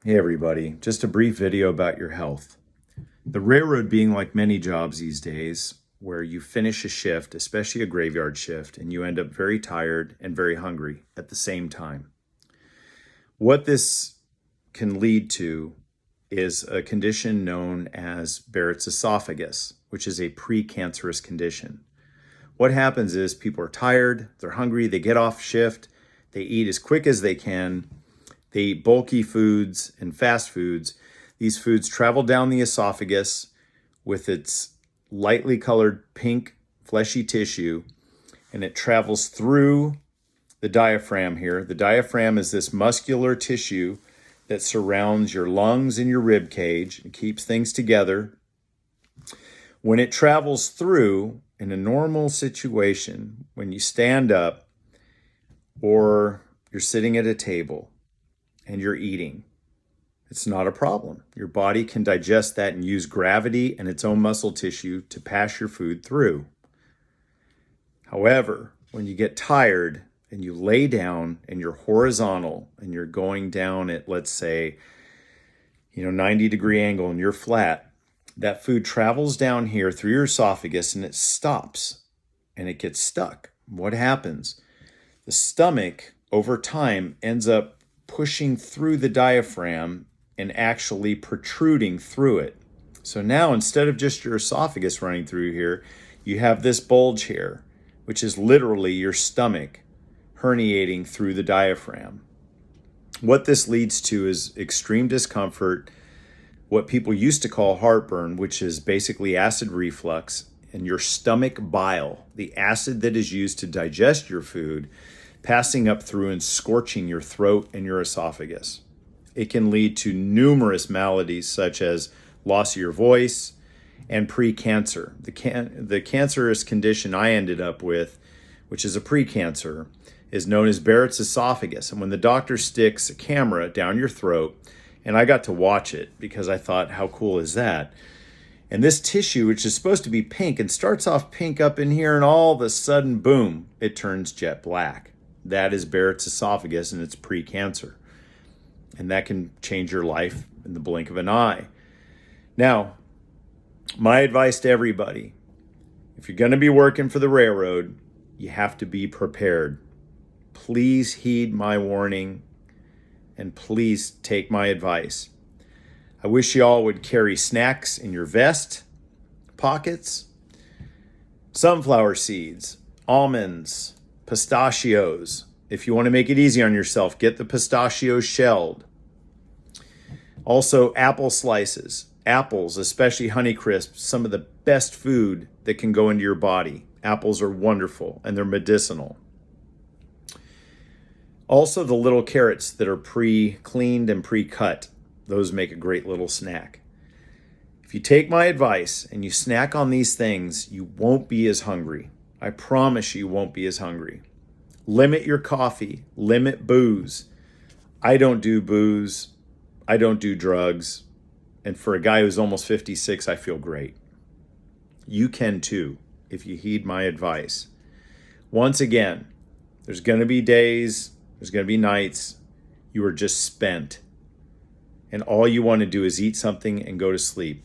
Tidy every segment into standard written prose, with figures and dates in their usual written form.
Hey everybody, just a brief video about your health. The railroad being like many jobs these days, where you finish a shift, especially a graveyard shift, and you end up very tired and very hungry at the same time. What this can lead to is a condition known as Barrett's esophagus, which is a precancerous condition. What happens is people are tired, they're hungry, they get off shift, they eat as quick as they can. They eat bulky foods and fast foods. These foods travel down the esophagus with its lightly colored pink fleshy tissue, and it travels through the diaphragm here. The diaphragm is this muscular tissue that surrounds your lungs and your rib cage and keeps things together. When it travels through, in a normal situation, when you stand up or you're sitting at a table, and you're eating, it's not a problem. Your body can digest that and use gravity and its own muscle tissue to pass your food through. However, when you get tired and you lay down and you're horizontal and you're going down at, let's say, 90-degree angle and you're flat, that food travels down here through your esophagus and it stops and it gets stuck. What happens? The stomach over time ends up pushing through the diaphragm and actually protruding through it. So now instead of just your esophagus running through here, you have this bulge here, which is literally your stomach herniating through the diaphragm. What this leads to is extreme discomfort, what people used to call heartburn, which is basically acid reflux, and your stomach bile, the acid that is used to digest your food, passing up through and scorching your throat and your esophagus. It can lead to numerous maladies such as loss of your voice and precancer. The cancerous condition I ended up with, which is a precancer, is known as Barrett's esophagus. And when the doctor sticks a camera down your throat, and I got to watch it because I thought, how cool is that? And this tissue, which is supposed to be pink and starts off pink up in here, and all of a sudden, boom, it turns jet black. That is Barrett's esophagus, and it's precancer. And that can change your life in the blink of an eye. Now, my advice to everybody, if you're going to be working for the railroad, you have to be prepared. Please heed my warning, and please take my advice. I wish you all would carry snacks in your vest pockets, sunflower seeds, almonds, pistachios. If you want to make it easy on yourself, get the pistachios shelled. Also, apple slices. Apples, especially Honeycrisp, some of the best food that can go into your body. Apples are wonderful and they're medicinal. Also, the little carrots that are pre-cleaned and pre-cut. Those make a great little snack. If you take my advice and you snack on these things, you won't be as hungry. I promise you won't be as hungry. Limit your coffee, limit booze. I don't do booze. I don't do drugs. And for a guy who's almost 56, I feel great. You can too, if you heed my advice. Once again, there's going to be days, there's going to be nights, you are just spent. And all you want to do is eat something and go to sleep.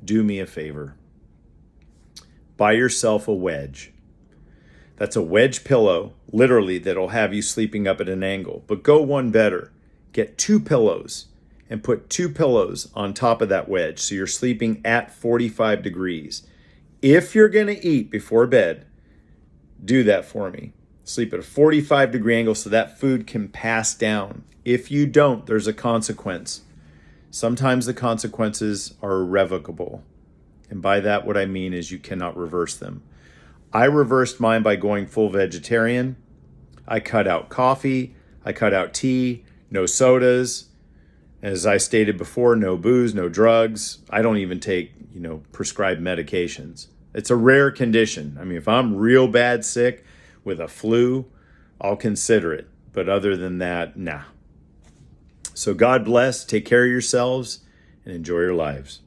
Do me a favor. Buy yourself a wedge. That's a wedge pillow, literally, that'll have you sleeping up at an angle. But go one better. Get 2 pillows and put 2 pillows on top of that wedge so you're sleeping at 45 degrees. If you're going to eat before bed, do that for me. Sleep at a 45-degree angle so that food can pass down. If you don't, there's a consequence. Sometimes the consequences are irrevocable. And by that, what I mean is you cannot reverse them. I reversed mine by going full vegetarian. I cut out coffee. I cut out tea. No sodas. As I stated before, no booze, no drugs. I don't even take, prescribed medications. It's a rare condition. I mean, if I'm real bad sick with a flu, I'll consider it. But other than that, nah. So God bless. Take care of yourselves and enjoy your lives.